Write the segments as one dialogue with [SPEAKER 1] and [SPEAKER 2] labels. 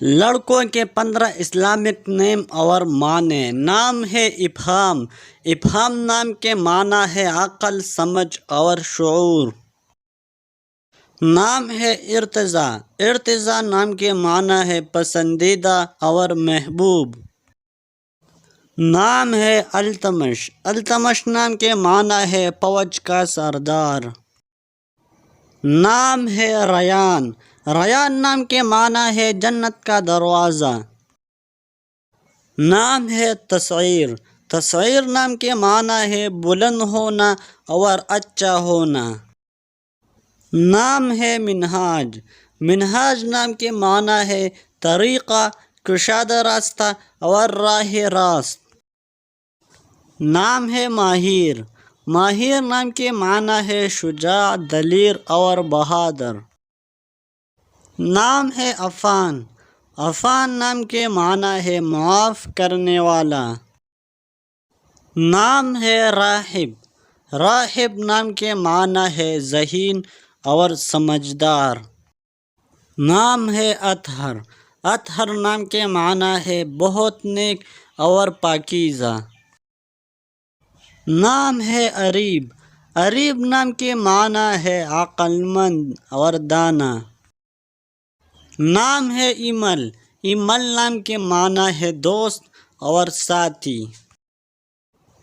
[SPEAKER 1] لڑکوں کے 15 اسلامک نیم اور معنی۔ نام ہے افہام۔ افہام نام کے معنی ہے عقل، سمجھ اور شعور۔ نام ہے ارتضیٰ۔ ارتضیٰ نام کے معنی ہے پسندیدہ اور محبوب۔ نام ہے التمش۔ التمش نام کے معنی ہے فوج کا سردار۔ نام ہے ریان۔ ریان نام کے معنی ہے جنت کا دروازہ۔ نام ہے تسعیر۔ تسعیر نام کے معنی ہے بلند ہونا اور اچھا ہونا۔ نام ہے منہاج۔ منہاج نام کے معنی ہے طریقہ، کشادہ راستہ اور راہ راست۔ نام ہے ماہر۔ ماہر نام کے معنی ہے شجاع، دلیر اور بہادر۔ نام ہے عفان۔ عفان نام کے معنی ہے معاف کرنے والا۔ نام ہے راہب۔ راہب نام کے معنی ہے ذہین اور سمجھدار۔ نام ہے اطہر۔ اطہر نام کے معنی ہے بہت نیک اور پاکیزہ۔ نام ہے اریب۔ اریب نام کے معنی ہے عقل مند اور دانا۔ نام ہے ایمل۔ ایمل نام کے معنی ہے دوست اور ساتھی۔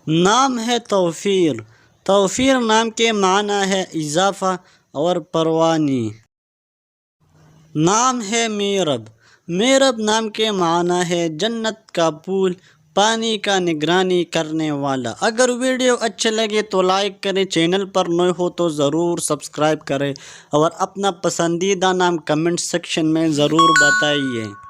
[SPEAKER 1] نام ہے توفیر۔ توفیر نام کے معنی ہے اضافہ اور پروانی۔ نام ہے میرب۔ میرب نام کے معنی ہے جنت کا پول، پانی کا نگرانی کرنے والا۔ اگر ویڈیو اچھے لگے تو لائک کریں، چینل پر نئے ہو تو ضرور سبسکرائب کریں اور اپنا پسندیدہ نام کمنٹ سیکشن میں ضرور بتائیے۔